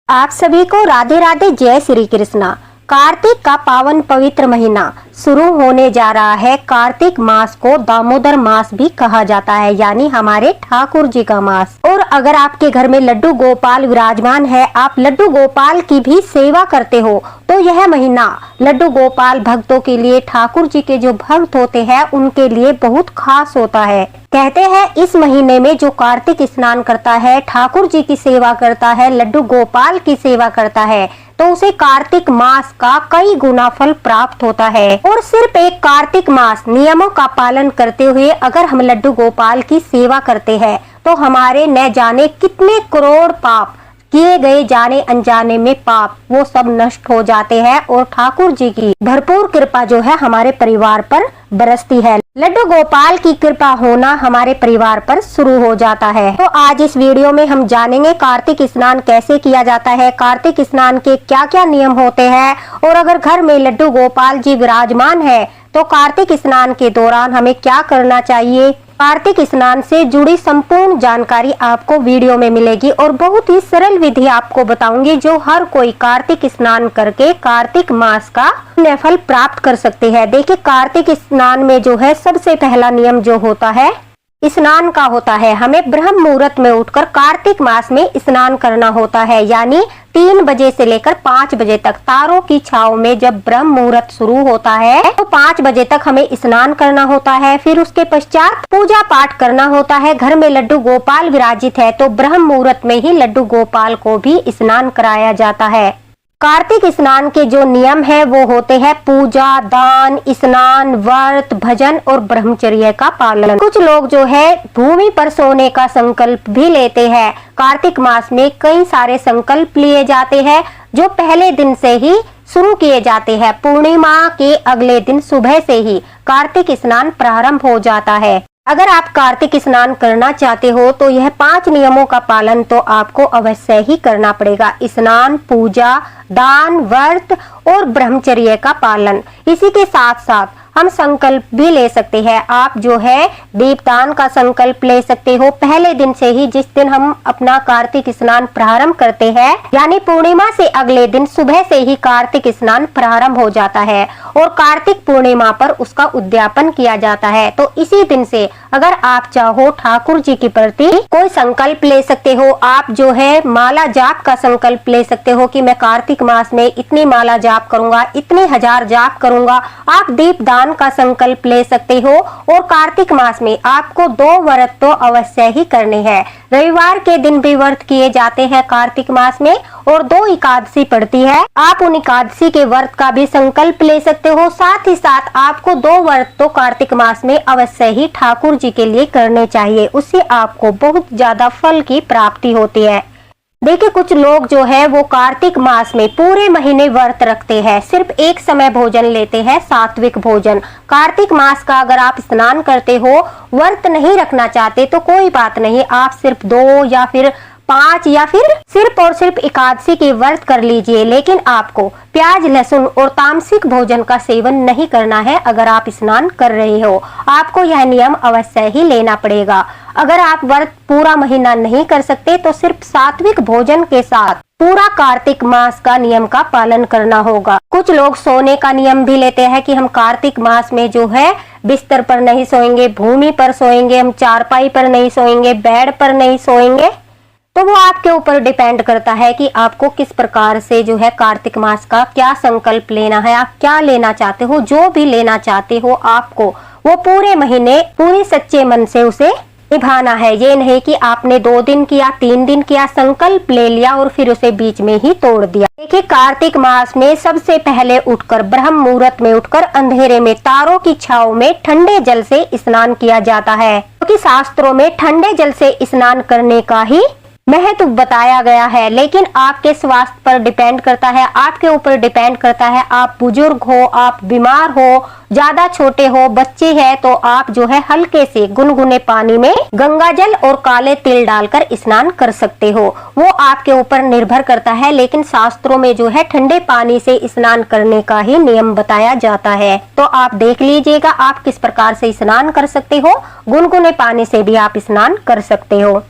आप सभी को राधे राधे, जय श्री कृष्णा। कार्तिक का पावन पवित्र महीना शुरू होने जा रहा है। कार्तिक मास को दामोदर मास भी कहा जाता है, यानी हमारे ठाकुर जी का मास। और अगर आपके घर में लड्डू गोपाल विराजमान है, आप लड्डू गोपाल की भी सेवा करते हो, तो यह महीना लड्डू गोपाल भक्तों के लिए, ठाकुर जी के जो भक्त होते हैं उनके लिए बहुत खास होता है। कहते हैं इस महीने में जो कार्तिक स्नान करता है, ठाकुर जी की सेवा करता है, लड्डू गोपाल की सेवा करता है, तो उसे कार्तिक मास का कई गुना फल प्राप्त होता है। और सिर्फ एक कार्तिक मास नियमों का पालन करते हुए अगर हम लड्डू गोपाल की सेवा करते हैं, तो हमारे न जाने कितने करोड़ पाप किए गए, जाने अनजाने में पाप, वो सब नष्ट हो जाते हैं और ठाकुर जी की भरपूर कृपा जो है हमारे परिवार पर बरसती है। लड्डू गोपाल की कृपा होना हमारे परिवार पर शुरू हो जाता है। तो आज इस वीडियो में हम जानेंगे कार्तिक स्नान कैसे किया जाता है, कार्तिक स्नान के क्या क्या नियम होते हैं, और अगर घर में लड्डू गोपाल जी विराजमान है तो कार्तिक स्नान के दौरान हमें क्या करना चाहिए। कार्तिक स्नान से जुड़ी संपूर्ण जानकारी आपको वीडियो में मिलेगी और बहुत ही सरल विधि आपको बताऊंगी, जो हर कोई कार्तिक स्नान करके कार्तिक मास का पुण्य फल प्राप्त कर सकते हैं। देखिए, कार्तिक स्नान में जो है सबसे पहला नियम जो होता है स्नान का होता है। हमें ब्रह्म मुहूर्त में उठकर कार्तिक मास में स्नान करना होता है, यानी 3 बजे से लेकर 5 बजे तक तारों की छांव में जब ब्रह्म मुहूर्त शुरू होता है तो 5 बजे तक हमें स्नान करना होता है। फिर उसके पश्चात पूजा पाठ करना होता है। घर में लड्डू गोपाल विराजित है तो ब्रह्म मुहूर्त में ही लड्डू गोपाल को भी स्नान कराया जाता है। कार्तिक स्नान के जो नियम है वो होते हैं पूजा, दान, स्नान, व्रत, भजन और ब्रह्मचर्य का पालन। कुछ लोग जो है भूमि पर सोने का संकल्प भी लेते हैं। कार्तिक मास में कई सारे संकल्प लिए जाते हैं जो पहले दिन से ही शुरू किए जाते हैं। पूर्णिमा के अगले दिन सुबह से ही कार्तिक स्नान प्रारंभ हो जाता है। अगर आप कार्तिक स्नान करना चाहते हो तो यह 5 नियमों का पालन तो आपको अवश्य ही करना पड़ेगा। स्नान, पूजा, दान, व्रत और ब्रह्मचर्य का पालन। इसी के साथ साथ हम संकल्प भी ले सकते हैं। आप जो है दीपदान का संकल्प ले सकते हो पहले दिन से ही, जिस दिन हम अपना कार्तिक स्नान प्रारंभ करते हैं, यानी पूर्णिमा से अगले दिन सुबह से ही कार्तिक स्नान प्रारंभ हो जाता है और कार्तिक पूर्णिमा पर उसका उद्यापन किया जाता है। तो इसी दिन से अगर आप चाहो ठाकुर जी के प्रति कोई संकल्प ले सकते हो। आप जो है माला जाप का संकल्प ले सकते हो कि मैं कार्तिक मास में इतनी माला जाप करूंगा, इतने हजार जाप करूंगा। आप दीपदान का संकल्प ले सकते हो। और कार्तिक मास में आपको 2 व्रत तो अवश्य ही करने हैं। रविवार के दिन भी व्रत किए जाते हैं कार्तिक मास में और 2 एकादशी पड़ती है। आप उन एकादशी के व्रत का भी संकल्प ले सकते हो। साथ ही साथ आपको 2 व्रत तो कार्तिक मास में अवश्य ही ठाकुर जी के लिए करने चाहिए। उससे आपको बहुत ज्यादा फल की प्राप्ति होती है। देखिए, कुछ लोग जो है वो कार्तिक मास में पूरे महीने व्रत रखते हैं, सिर्फ एक समय भोजन लेते हैं, सात्विक भोजन। कार्तिक मास का अगर आप स्नान करते हो, व्रत नहीं रखना चाहते तो कोई बात नहीं, आप सिर्फ 2 या फिर 5 या फिर सिर्फ और सिर्फ एकादशी की व्रत कर लीजिए। लेकिन आपको प्याज, लहसुन और तामसिक भोजन का सेवन नहीं करना है। अगर आप स्नान कर रहे हो, आपको यह नियम अवश्य ही लेना पड़ेगा। अगर आप व्रत पूरा महीना नहीं कर सकते तो सिर्फ सात्विक भोजन के साथ पूरा कार्तिक मास का नियम का पालन करना होगा। कुछ लोग सोने का नियम भी लेते हैं कि हम कार्तिक मास में जो है बिस्तर पर नहीं सोएंगे, भूमि पर सोएंगे, हम चारपाई पर नहीं सोएंगे, बेड पर नहीं सोएंगे। तो वो आपके ऊपर डिपेंड करता है कि आपको किस प्रकार से जो है कार्तिक मास का क्या संकल्प लेना है, आप क्या लेना चाहते हो। जो भी लेना चाहते हो आपको वो पूरे महीने पूरे सच्चे मन से उसे निभाना है। ये नहीं कि आपने 2 दिन किया, 3 दिन किया, संकल्प ले लिया और फिर उसे बीच में ही तोड़ दिया। देखिए, कार्तिक मास में सबसे पहले उठकर ब्रह्म मुहूर्त में उठकर अंधेरे में तारों की छांव में ठंडे जल से स्नान किया जाता है, क्योंकि शास्त्रों में ठंडे जल से स्नान करने का ही महत्व बताया गया है। लेकिन आपके स्वास्थ्य पर डिपेंड करता है, आपके ऊपर डिपेंड करता है। आप बुजुर्ग हो, आप बीमार हो, ज्यादा छोटे हो, बच्चे हैं, तो आप जो है हल्के से गुनगुने पानी में गंगा जल और काले तिल डालकर स्नान कर सकते हो। वो आपके ऊपर निर्भर करता है, लेकिन शास्त्रों में जो है ठंडे पानी से स्नान करने का ही नियम बताया जाता है। तो आप देख लीजिएगा आप किस प्रकार से स्नान कर सकते हो। गुनगुने पानी से भी आप स्नान कर सकते हो।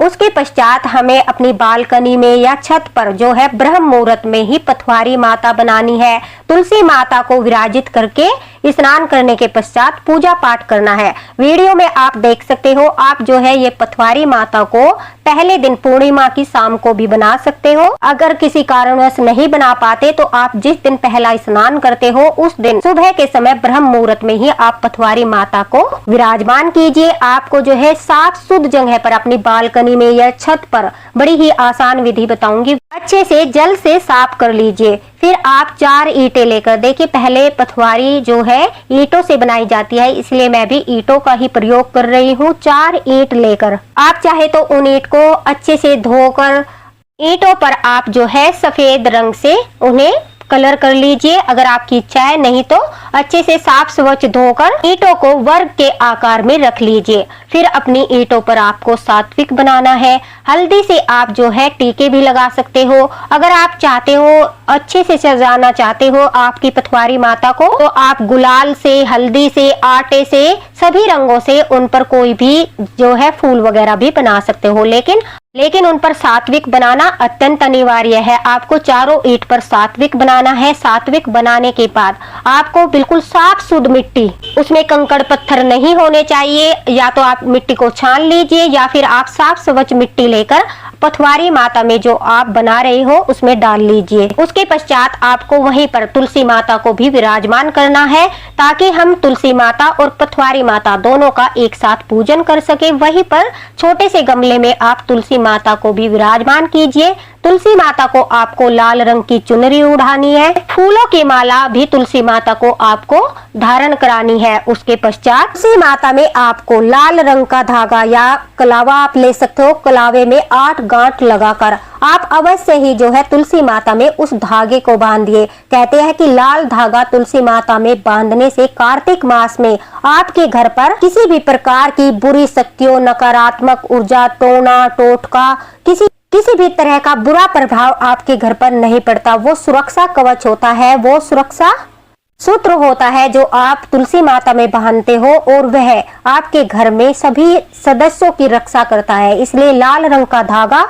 उसके पश्चात हमें अपनी बालकनी में या छत पर जो है ब्रह्म मुहूर्त में ही पथवारी माता बनानी है। तुलसी माता को विराजित करके स्नान करने के पश्चात पूजा पाठ करना है। वीडियो में आप देख सकते हो, आप जो है ये पथवारी माता को पहले दिन पूर्णिमा की शाम को भी बना सकते हो। अगर किसी कारणवश नहीं बना पाते तो आप जिस दिन पहला स्नान करते हो उस दिन सुबह के समय ब्रह्म मुहूर्त में ही आप पथवारी माता को विराजमान कीजिए। आपको जो है साफ शुद्ध जगह पर अपनी बालकनी में या छत पर बड़ी ही आसान विधि बताऊंगी। अच्छे से जल से साफ कर लीजिए। फिर आप 4 ईंटें लेकर, देखिए पहले पथवारी जो है ईंटों से बनाई जाती है, इसलिए मैं भी ईंटों का ही प्रयोग कर रही हूँ। 4 ईंट लेकर आप चाहे तो उन ईंट को अच्छे से धोकर ईंटों पर आप जो है सफेद रंग से उन्हें कलर कर लीजिए, अगर आपकी इच्छा है। नहीं तो अच्छे से साफ स्वच्छ धोकर ईंटों को वर्ग के आकार में रख लीजिए। फिर अपनी ईंटों पर आपको सात्विक बनाना है। हल्दी से आप जो है टीके भी लगा सकते हो। अगर आप चाहते हो अच्छे से सजाना चाहते हो आपकी पथवारी माता को, तो आप गुलाल से, हल्दी से, आटे से, सभी रंगों से उन पर कोई भी जो है फूल वगैरह भी बना सकते हो। लेकिन उन पर सात्विक बनाना अत्यंत अनिवार्य है। आपको चारों ईंट पर सात्विक बनाना है। सात्विक बनाने के बाद आपको बिल्कुल साफ शुद्ध मिट्टी, उसमें कंकड़ पत्थर नहीं होने चाहिए। या तो आप मिट्टी को छान लीजिए या फिर आप साफ स्वच्छ मिट्टी लेकर पथवारी माता में जो आप बना रहे हो उसमें डाल लीजिए। उसके पश्चात आपको वहीं पर तुलसी माता को भी विराजमान करना है, ताकि हम तुलसी माता और पथवारी माता दोनों का एक साथ पूजन कर सके। वहीं पर छोटे से गमले में आप तुलसी माता को भी विराजमान कीजिए। तुलसी माता को आपको लाल रंग की चुनरी उड़ानी है। फूलों की माला भी तुलसी माता को आपको धारण करानी है। उसके पश्चात तुलसी माता में आपको लाल रंग का धागा या कलावा आप ले सकते हो। कलावे में 8 गांठ लगाकर आप अवश्य ही जो है तुलसी माता में उस धागे को बांधिए। कहते हैं कि लाल धागा तुलसी माता में बांधने से कार्तिक मास में आपके घर पर किसी भी प्रकार की बुरी शक्तियों, नकारात्मक ऊर्जा, टोना टोटका, किसी भी तरह का बुरा प्रभाव आपके घर पर नहीं पड़ता। वो सुरक्षा कवच होता है, वो सुरक्षा सूत्र होता है जो आप तुलसी माता में बांधते हो, और वह आपके घर में सभी सदस्यों की रक्षा करता है। इसलिए लाल रंग का धागा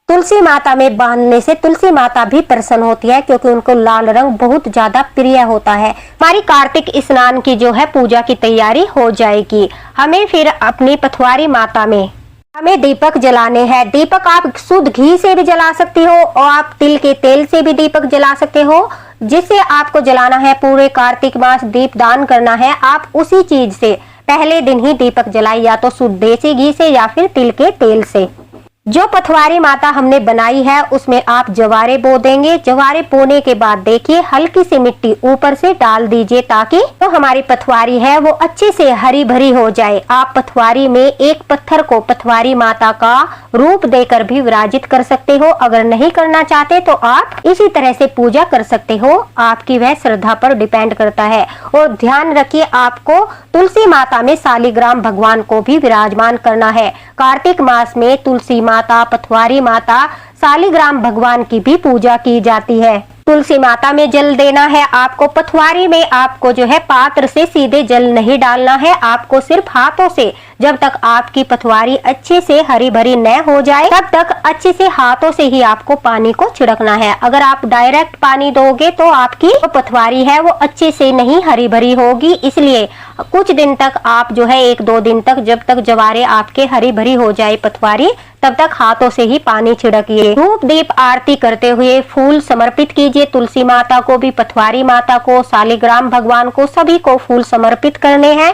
तुलसी माता में बांधने से तुलसी माता भी प्रसन्न होती है, क्योंकि उनको लाल रंग बहुत ज्यादा प्रिय होता है। हमारी कार्तिक स्नान की जो है पूजा की तैयारी हो जाएगी। हमें फिर अपनी पथवारी माता में हमें दीपक जलाने हैं। दीपक आप शुद्ध घी से भी जला सकते हो और आप तिल के तेल से भी दीपक जला सकते हो। जिससे आपको जलाना है, पूरे कार्तिक मास दीप दान करना है, आप उसी चीज से पहले दिन ही दीपक जलाइए, या तो शुद्ध देसी घी से या फिर तिल के तेल से। जो पथवारी माता हमने बनाई है उसमें आप जवारे बो देंगे। जवारे बोने के बाद देखिए हल्की सी मिट्टी ऊपर से डाल दीजिए, ताकि तो हमारी पथवारी है वो अच्छे से हरी भरी हो जाए। आप पथवारी में एक पत्थर को पथवारी माता का रूप देकर भी विराजित कर सकते हो। अगर नहीं करना चाहते तो आप इसी तरह से पूजा कर सकते हो, आपकी वह श्रद्धा पर डिपेंड करता है। और ध्यान रखिए, आपको तुलसी माता में शालिग्राम भगवान को भी विराजमान करना है। कार्तिक मास में तुलसी माता, पथवारी माता, शालिग्राम भगवान की भी पूजा की जाती है। तुलसी माता में जल देना है आपको। पथवारी में आपको जो है पात्र से सीधे जल नहीं डालना है, आपको सिर्फ हाथों से, जब तक आपकी पथवारी अच्छे से हरी भरी न हो जाए तब तक अच्छे से हाथों से ही आपको पानी को छिड़कना है। अगर आप डायरेक्ट पानी दोगे तो आपकी जो पथवारी है वो अच्छे से नहीं हरी भरी होगी। इसलिए कुछ दिन तक आप जो है 1-2 दिन तक, जब तक जवारे आपके हरी भरी हो जाए पथवारी, तब तक हाथों से ही पानी छिड़किए। धूप दीप आरती करते हुए फूल समर्पित कीजिए। तुलसी माता को भी, पथवारी माता को, शालिग्राम भगवान को, सभी को फूल समर्पित करने हैं।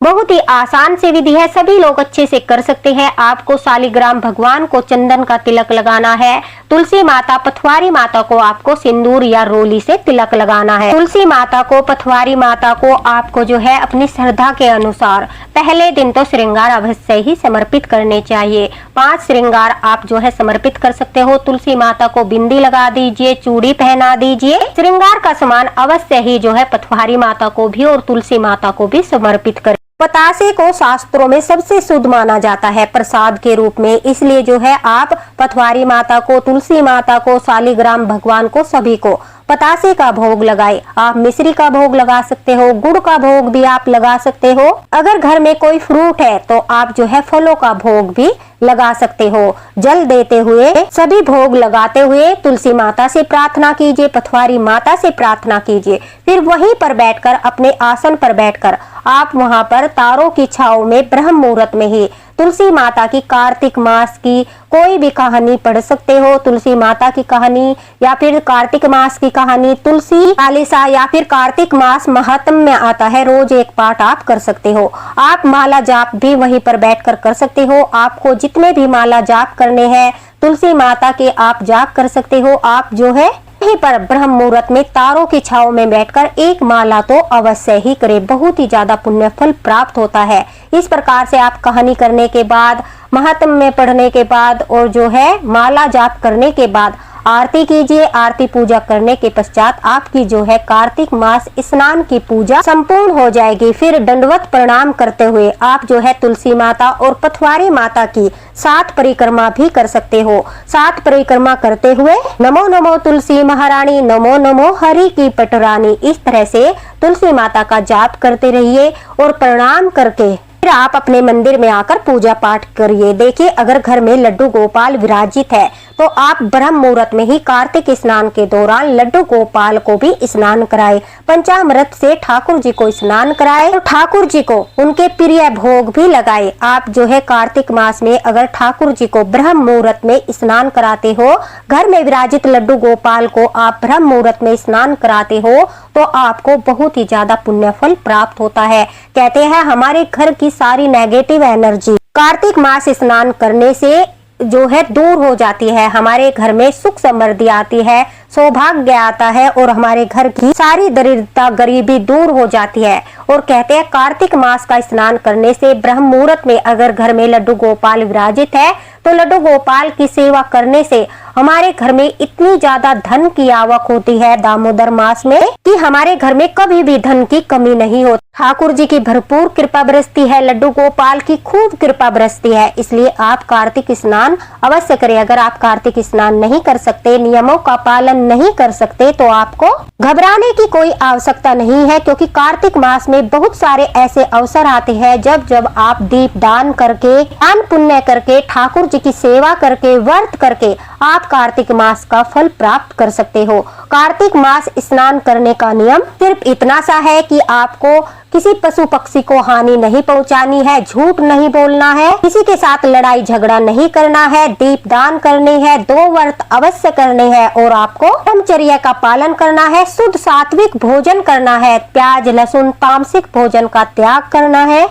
बहुत ही आसान से विधि है, सभी लोग अच्छे से कर सकते हैं। आपको शालिग्राम भगवान को चंदन का तिलक लगाना है। तुलसी माता, पथवारी माता को आपको सिंदूर या रोली से तिलक लगाना है। तुलसी माता को, पथवारी माता को आपको जो है अपनी श्रद्धा के अनुसार पहले दिन तो श्रृंगार अवश्य ही समर्पित करने चाहिए। 5 श्रृंगार आप जो है समर्पित कर सकते हो। तुलसी माता को बिंदी लगा दीजिए, चूड़ी पहना दीजिए। श्रृंगार का सामान अवश्य ही जो है पथवारी माता को भी और तुलसी माता को भी समर्पित करें। बतासे को शास्त्रों में सबसे शुद्ध माना जाता है प्रसाद के रूप में, इसलिए जो है आप पथवारी माता को, तुलसी माता को, शालिग्राम भगवान को, सभी को बतासे का भोग लगाए। आप मिश्री का भोग लगा सकते हो, गुड़ का भोग भी आप लगा सकते हो। अगर घर में कोई फ्रूट है तो आप जो है फलों का भोग भी लगा सकते हो। जल देते हुए, सभी भोग लगाते हुए तुलसी माता से प्रार्थना कीजिए, पथवारी माता से प्रार्थना कीजिए। फिर वहीं पर बैठकर, अपने आसन पर बैठकर आप वहां पर तारों की छांव में ब्रह्म मुहूर्त में ही तुलसी माता की कार्तिक मास की कोई भी कहानी पढ़ सकते हो। तुलसी माता की कहानी या फिर कार्तिक मास की कहानी, तुलसी चालीसा या फिर कार्तिक मास महात्म में आता है, रोज एक पाठ आप कर सकते हो। आप माला जाप भी वहीं पर बैठकर कर सकते हो। आपको जितने भी माला जाप करने हैं तुलसी माता के, आप जाप कर सकते हो। आप जो है यहीं पर ब्रह्म मुहूर्त में तारों की छांव में बैठकर एक माला तो अवश्य ही करें, बहुत ही ज्यादा पुण्य फल प्राप्त होता है। इस प्रकार से आप कहानी करने के बाद, महात्म में पढ़ने के बाद और जो है माला जाप करने के बाद आरती कीजिए। आरती पूजा करने के पश्चात आपकी जो है कार्तिक मास स्नान की पूजा संपूर्ण हो जाएगी। फिर दंडवत प्रणाम करते हुए आप जो है तुलसी माता और पथवारी माता की 7 परिक्रमा भी कर सकते हो। 7 परिक्रमा करते हुए नमो नमो तुलसी महारानी, नमो नमो हरि की पटरानी, इस तरह से तुलसी माता का जाप करते रहिए और प्रणाम करके फिर आप अपने मंदिर में आकर पूजा पाठ करिए। देखिए, अगर घर में लड्डू गोपाल विराजित है तो आप ब्रह्म मुहूर्त में ही कार्तिक स्नान के दौरान लड्डू गोपाल को भी स्नान कराए, पंचामृत से ठाकुर जी को स्नान कराए और ठाकुर जी को उनके प्रिय भोग भी लगाए। आप जो है कार्तिक मास में अगर ठाकुर जी को ब्रह्म मुहूर्त में स्नान कराते हो, घर में विराजित लड्डू गोपाल को आप ब्रह्म मुहूर्त में स्नान कराते हो तो आपको बहुत ही ज्यादा पुण्य फल प्राप्त होता है। कहते हैं हमारे घर की सारी नेगेटिव एनर्जी कार्तिक मास स्नान करने से जो है दूर हो जाती है। हमारे घर में सुख समृद्धि आती है, सौभाग्य आता है और हमारे घर की सारी दरिद्रता गरीबी दूर हो जाती है। और कहते हैं कार्तिक मास का स्नान करने से ब्रह्म मुहूर्त में अगर घर में लड्डू गोपाल विराजित है तो लड्डू गोपाल की सेवा करने से हमारे घर में इतनी ज्यादा धन की आवक होती है दामोदर मास में कि हमारे घर में कभी भी धन की कमी नहीं होती। ठाकुर जी की भरपूर कृपा बरसती है, लड्डू गोपाल की खूब कृपा बरसती है। इसलिए आप कार्तिक स्नान अवश्य करें। अगर आप कार्तिक स्नान नहीं कर सकते, नियमों का पालन नहीं कर सकते, तो आपको घबराने की कोई आवश्यकता नहीं है, क्योंकि कार्तिक मास में बहुत सारे ऐसे अवसर आते हैं जब जब आप दीप दान करके, दान पुण्य करके, ठाकुर जी की सेवा करके, व्रत करके आप कार्तिक मास का फल प्राप्त कर सकते हो। कार्तिक मास स्नान करने का नियम सिर्फ इतना सा है कि आपको किसी पशु पक्षी को हानि नहीं पहुंचानी है, झूठ नहीं बोलना है, किसी के साथ लड़ाई झगड़ा नहीं करना है, दीप दान करने हैं, 2 व्रत अवश्य करने हैं और आपको ब्रह्मचर्य का पालन करना है, शुद्ध सात्विक भोजन करना है, प्याज लहसुन तामसिक भोजन का त्याग करना है।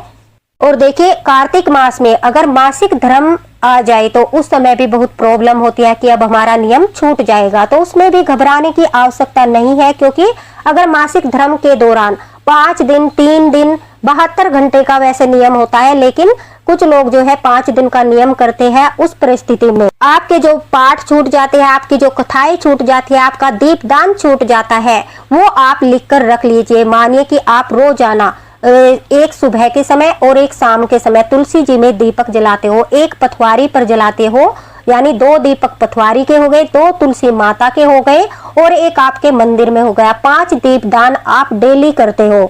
और देखिए, कार्तिक मास में अगर मासिक धर्म आ जाए तो उस समय भी बहुत प्रॉब्लम होती है कि अब हमारा नियम छूट जाएगा, तो उसमें भी घबराने की आवश्यकता नहीं है। क्योंकि अगर मासिक धर्म के दौरान 5 दिन, 3 दिन, 72 घंटे का वैसे नियम होता है, लेकिन कुछ लोग जो है 5 दिन का नियम करते हैं। उस परिस्थिति में आपके जो पाठ छूट जाते हैं, आपकी जो कथाएं छूट जाती है, आपका दीप दान छूट जाता है, वो आप लिख कर रख लीजिए। मानिए कि आप रोजाना एक सुबह के समय और एक शाम के समय तुलसी जी में दीपक जलाते हो, एक पथवारी पर जलाते हो, यानी 2 दीपक पथवारी के हो गए, 2 तुलसी माता के हो गए और एक आपके मंदिर में हो गया। 5 दीप दान आप डेली करते हो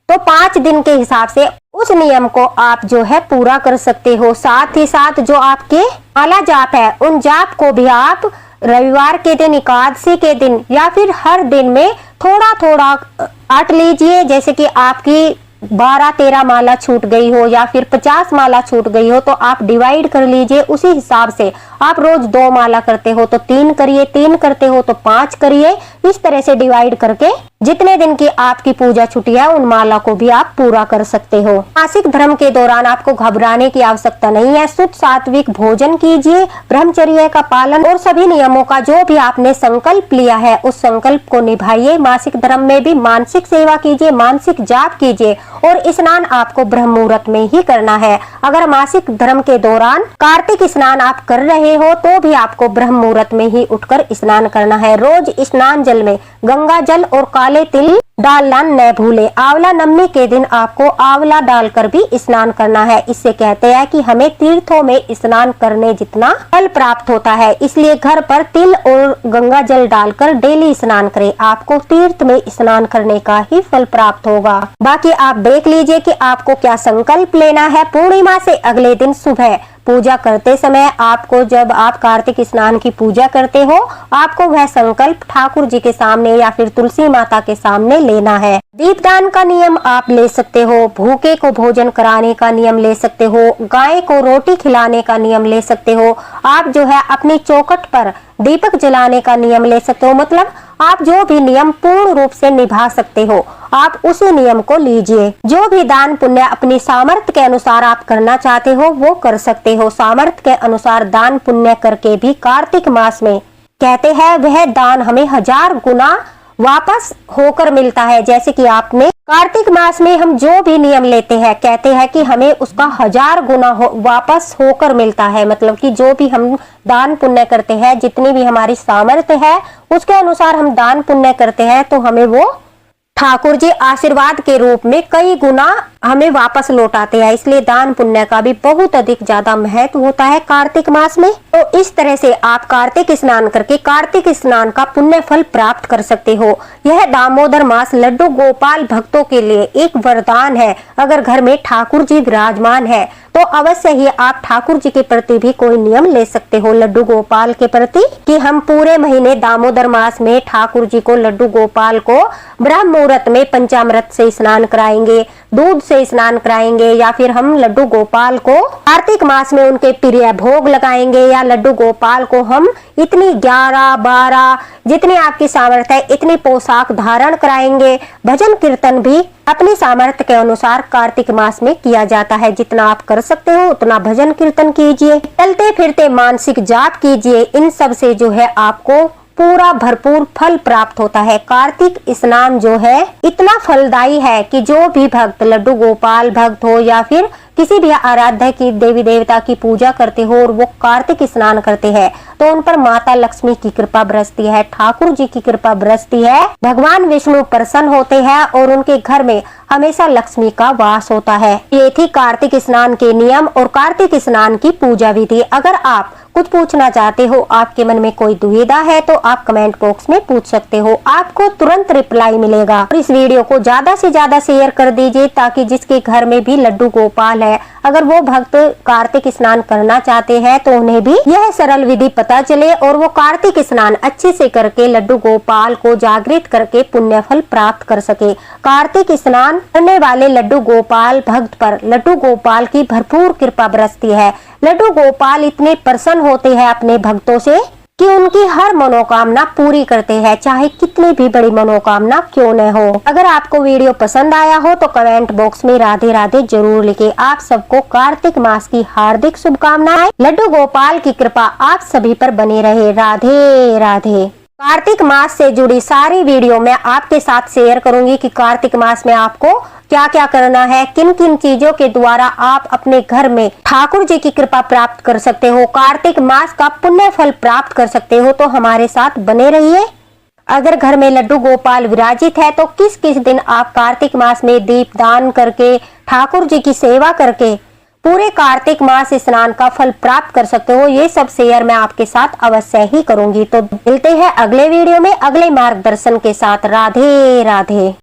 तो 5 दिन के हिसाब से उस नियम को आप जो है पूरा कर सकते हो। साथ ही साथ जो आपके माला जाप है, उन जाप को भी आप रविवार के दिन, एकादशी के दिन या फिर हर दिन में थोड़ा थोड़ा आट लीजिए। जैसे कि आपकी 12-13 माला छूट गई हो या फिर 50 माला छूट गई हो तो आप डिवाइड कर लीजिए। उसी हिसाब से आप रोज 2 माला करते हो तो 3 करिए, 3 करते हो तो 5 करिए। इस तरह से डिवाइड करके जितने दिन की आपकी पूजा छुट्टी है उन माला को भी आप पूरा कर सकते हो। मासिक धर्म के दौरान आपको घबराने की आवश्यकता नहीं है। शुद्ध सात्विक भोजन कीजिए, ब्रह्मचर्य का पालन और सभी नियमों का जो भी आपने संकल्प लिया है उस संकल्प को निभाइए। मासिक धर्म में भी मानसिक सेवा कीजिए, मानसिक जाप कीजिए और स्नान आपको ब्रह्म मुहूर्त में ही करना है। अगर मासिक धर्म के दौरान कार्तिक स्नान आप कर रहे हो तो भी आपको ब्रह्म मुहूर्त में ही उठकर स्नान करना है। रोज स्नान जल में गंगा जल और काले तिल डालना न भूले। आंवला नवमी के दिन आपको आंवला डालकर भी स्नान करना है। इससे कहते हैं कि हमें तीर्थों में स्नान करने जितना फल प्राप्त होता है, इसलिए घर पर तिल और गंगा जल डालकर डेली स्नान करें। आपको तीर्थ में स्नान करने का ही फल प्राप्त होगा। बाकी आप देख लीजिए कि आपको क्या संकल्प लेना है। पूर्णिमा से अगले दिन सुबह पूजा करते समय आपको, जब आप कार्तिक स्नान की पूजा करते हो, आपको वह संकल्प ठाकुर जी के सामने या फिर तुलसी माता के सामने लेना है। दीपदान का नियम आप ले सकते हो, भूखे को भोजन कराने का नियम ले सकते हो, गाय को रोटी खिलाने का नियम ले सकते हो, आप जो है अपनी चौखट पर दीपक जलाने का नियम ले सकते हो। मतलब आप जो भी नियम पूर्ण रूप से निभा सकते हो, आप उसी नियम को लीजिए। जो भी दान पुण्य अपनी सामर्थ्य के अनुसार आप करना चाहते हो वो कर सकते हो। सामर्थ्य के अनुसार दान पुण्य करके भी कार्तिक मास में कहते हैं वह दान हमें 1000 गुना वापस होकर मिलता है। जैसे कि आपने कार्तिक मास में हम जो भी नियम लेते हैं, कहते हैं कि हमें उसका 1000 गुना वापस होकर मिलता है। मतलब कि जो भी हम दान पुण्य करते हैं, जितनी भी हमारी सामर्थ्य है उसके अनुसार हम दान पुण्य करते हैं, तो हमें वो ठाकुर जी आशीर्वाद के रूप में कई गुना हमें वापस लौटाते हैं। इसलिए दान पुण्य का भी बहुत अधिक ज्यादा महत्व होता है कार्तिक मास में। तो इस तरह से आप कार्तिक स्नान करके कार्तिक स्नान का पुण्य फल प्राप्त कर सकते हो। यह दामोदर मास लड्डू गोपाल भक्तों के लिए एक वरदान है। अगर घर में ठाकुर जी विराजमान है तो अवश्य ही आप ठाकुर जी के प्रति भी कोई नियम ले सकते हो, लड्डू गोपाल के प्रति, कि हम पूरे महीने दामोदर मास में ठाकुर जी को, लड्डू गोपाल को ब्रह्म मुहूर्त में पंचामृत से स्नान कराएंगे, दूध से स्नान कराएंगे, या फिर हम लड्डू गोपाल को कार्तिक मास में उनके प्रिय भोग लगाएंगे, या लड्डू गोपाल को हम इतनी 11-12 जितनी आपकी सामर्थ्य है इतनी पोशाक धारण कराएंगे। भजन कीर्तन भी अपनी सामर्थ्य के अनुसार कार्तिक मास में किया जाता है। जितना आप कर सकते हो उतना भजन कीर्तन कीजिए, चलते फिरते मानसिक जाप कीजिए। इन सब से जो है आपको पूरा भरपूर फल प्राप्त होता है। कार्तिक स्नान जो है इतना फलदायी है कि जो भी भक्त लड्डू गोपाल भक्त हो या फिर किसी भी आराध्य की देवी देवता की पूजा करते हो और वो कार्तिक स्नान करते हैं तो उन पर माता लक्ष्मी की कृपा बरसती है, ठाकुर जी की कृपा बरसती है, भगवान विष्णु प्रसन्न होते हैं और उनके घर में हमेशा लक्ष्मी का वास होता है। ये थी कार्तिक स्नान के नियम और कार्तिक स्नान की पूजा विधि। अगर आप कुछ पूछना चाहते हो, आपके मन में कोई दुविधा है तो आप कमेंट बॉक्स में पूछ सकते हो, आपको तुरंत रिप्लाई मिलेगा। और इस वीडियो को ज्यादा से ज्यादा शेयर कर दीजिए ताकि जिसके घर में भी लड्डू गोपाल है, अगर वो भक्त कार्तिक स्नान करना चाहते हैं तो उन्हें भी यह सरल विधि पता चले और वो कार्तिक स्नान अच्छे से करके लड्डू गोपाल को जागृत करके पुण्य फल प्राप्त कर सके। कार्तिक स्नान करने वाले लड्डू गोपाल भक्त पर लड्डू गोपाल की भरपूर कृपा बरसती है। लड्डू गोपाल इतने प्रसन्न होते हैं अपने भक्तों से कि उनकी हर मनोकामना पूरी करते हैं, चाहे कितनी भी बड़ी मनोकामना क्यों न हो। अगर आपको वीडियो पसंद आया हो तो कमेंट बॉक्स में राधे राधे जरूर लिखे। आप सबको कार्तिक मास की हार्दिक शुभकामनाएं। लड्डू गोपाल की कृपा आप सभी पर बनी रहे। राधे राधे। कार्तिक मास से जुड़ी सारी वीडियो मैं आपके साथ शेयर करूंगी कि कार्तिक मास में आपको क्या क्या करना है, किन किन चीजों के द्वारा आप अपने घर में ठाकुर जी की कृपा प्राप्त कर सकते हो, कार्तिक मास का पुण्य फल प्राप्त कर सकते हो। तो हमारे साथ बने रहिए। अगर घर में लड्डू गोपाल विराजित है तो किस किस दिन आप कार्तिक मास में दीप दान करके ठाकुर जी की सेवा करके पूरे कार्तिक मास स्नान का फल प्राप्त कर सकते हो, ये सब शेयर मैं आपके साथ अवश्य ही करूंगी। तो मिलते हैं अगले वीडियो में अगले मार्गदर्शन के साथ। राधे राधे।